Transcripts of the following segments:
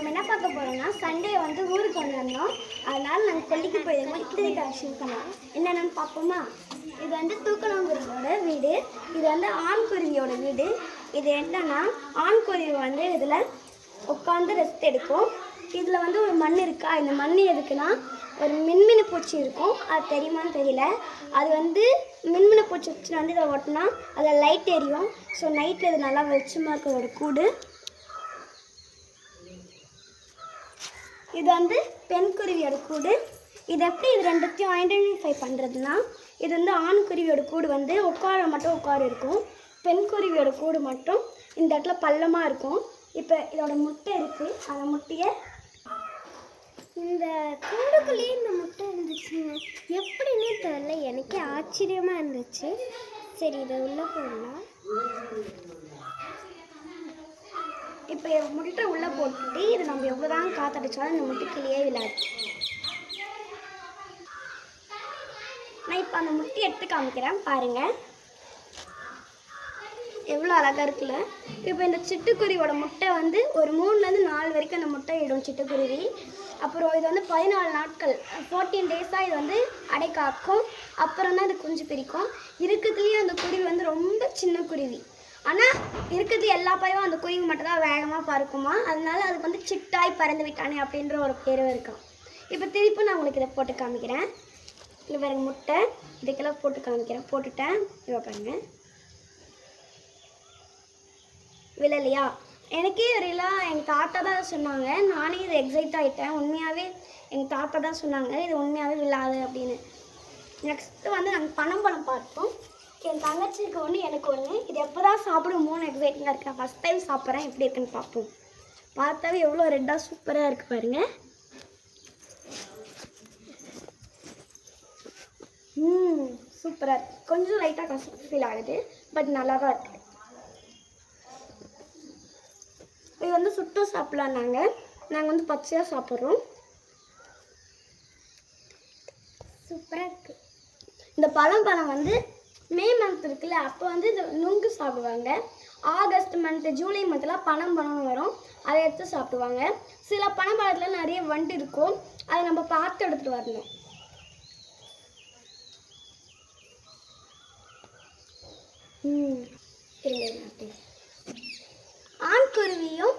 நம்ம என்ன பார்க்க போகிறோம்னா சண்டே வந்து ஊருக்கு வந்திருந்தோம். அதனால் நாங்கள் கொல்லிக்கு போயிருந்தோம். இத்தனை கலெக்ஷன் பண்ணோம். என்னென்னு பார்ப்போமா? இது வந்து தூக்கணாங்குருவியோட வீடு. இது வந்து ஆண்குருவியோட வீடு. இது என்னன்னா ஆண்குருவி வந்து இதில் உட்காந்து ரெஸ்ட் எடுக்கும். இதில் வந்து ஒரு மண் இருக்கா, இந்த மண் எதுக்குன்னா ஒரு மின்மினி பூச்சி இருக்கும். அது தெரியுமான்னு தெரியல. அது வந்து மின்மினி பூச்சி வச்சு வந்து இதை ஒட்டினா அதில் லைட் எரியும். ஸோ நைட்டில் இது நல்லா வெளிச்சமாக இருக்கும் ஒரு கூடு. இது வந்து பெண் குருவியோட கூடு. இது எப்படி இது ரெண்டுத்தையும் ஐடென்டிஃபை பண்ணுறதுனா, இது வந்து ஆண் குருவியோட கூடு வந்து உட்கார இருக்கும். பெண் குருவியோட கூடு மட்டும் இந்த இடத்துல பள்ளமாக இருக்கும். இப்போ இதோட முட்டை இருக்குது. அந்த முட்டையை இந்த கூண்டுக்குள்ளேயே இந்த முட்டை இருந்துச்சுங்க. எப்படின்னே தெரியல, எனக்கே ஆச்சரியமாக இருந்துச்சு. சரி, இதை உள்ளே போடலாம். இப்போ முட்டை உள்ளே போட்டு இது நம்ம எவ்வளோ தான் காற்றடிச்சாலும் இந்த முட்டை கிளியே விழாது. நான் இப்போ அந்த முட்டை எடுத்து காமிக்கிறேன் பாருங்கள், எவ்வளோ அழகாக இருக்குல்ல. இப்போ இந்த சிட்டுக்குருவியோட முட்டை வந்து ஒரு 3லேருந்து 4 வரைக்கும் அந்த முட்டை இடும் சிட்டுக்குருவி. அப்புறம் இது வந்து 14 நாட்கள் 14 டேஸாக இது வந்து அடை காக்கும். அப்புறம் தான் இது குஞ்சு பிரிக்கும். இருக்கிறதுலேயே அந்த குருவி வந்து ரொம்ப சின்ன குருவி. ஆனால் இருக்கிறது எல்லா பறவையும் அந்த குருவி மட்டும் தான் வேகமாக பறக்குமா. அதனால அதுக்கு வந்து சிட்டாய் பறந்து விட்டானே அப்படின்ற ஒரு பேரும் இருக்கும். இப்போ திருப்பி நான் உங்களுக்கு இதை போட்டு காமிக்கிறேன். இது வேறு முட்டை இதுக்கெல்லாம் போட்டு காமிக்கிறேன். போட்டுட்டேன். இதை பாருங்கள், விழலையா? எனக்கே வரையலாம் எங்கள் தாத்தா தான் சொன்னாங்க. நானே இதை எக்ஸைட் ஆகிட்டேன். உண்மையாகவே எங்கள் தாத்தா தான் சொன்னாங்க இது உண்மையாகவே விழாது அப்படின்னு. நெக்ஸ்ட்டு வந்து நாங்கள் பனம்பழம் பார்த்தோம். என் தங்கச்சிக்கு ஒன்று, எனக்கு ஒன்று. இது எப்போ தான் சாப்பிடுவோம்னு எக்ஸைட்டிங்காக இருக்கேன். ஃபஸ்ட் டைம் சாப்பிட்றேன், எப்படி இருக்குன்னு பார்ப்போம். பார்த்தாவே எவ்வளோ ரெட்டாக சூப்பராக இருக்குது பாருங்கள். சூப்பராக இருக்குது. கொஞ்சம் லைட்டாக கஷ்டம் ஃபீல் ஆகுது, பட் நல்லா தான் இருக்குது. இது வந்து சுட்டும் சாப்பிட்லாம். நாங்கள் வந்து பச்சையாக சாப்பிட்றோம். சூப்பராக இருக்குது. இந்த பழம் வந்து மே மந்த் இருக்குல்ல, அப்போ வந்து இந்த நுங்கு சாப்பிடுவாங்க. ஆகஸ்ட் மந்த்து ஜூலை மந்த்லாம் பழம் வரும், அதை எடுத்து சாப்பிடுவாங்க. சில பழத்தில் நிறைய வண்டு இருக்கும், அதை நம்ம பார்த்து எடுத்துகிட்டு வரணும். ஆண்குருவியும்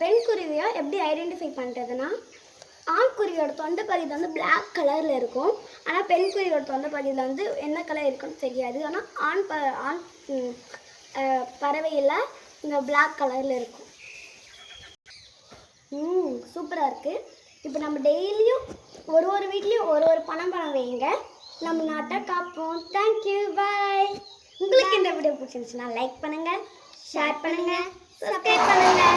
பெண் குருவியும் எப்படி ஐடென்டிஃபை பண்ணுறதுன்னா, ஆண்குருவியோட தொண்டை பகுதி வந்து பிளாக் கலரில் இருக்கும். ஆனால் பெண் குருவியோட தொண்டை பகுதியில் வந்து என்ன கலர் இருக்குன்னு தெரியாது. ஆனால் ஆண் பறவையில் இந்த பிளாக் கலரில் இருக்கும். சூப்பராக இருக்குது. இப்போ நம்ம டெய்லியும் ஒரு வீட்லேயும் ஒரு பனம்பழம் வைங்க. நம்ம நாட்டை காப்போம். தேங்க்யூ, பாய். உங்களுக்கு இந்த வீடியோ பிடிச்சிருந்துச்சுன்னா லைக் பண்ணுங்கள், ஷேர் பண்ணுங்கள், சப்ஸ்கிரைப் பண்ணுங்கள்.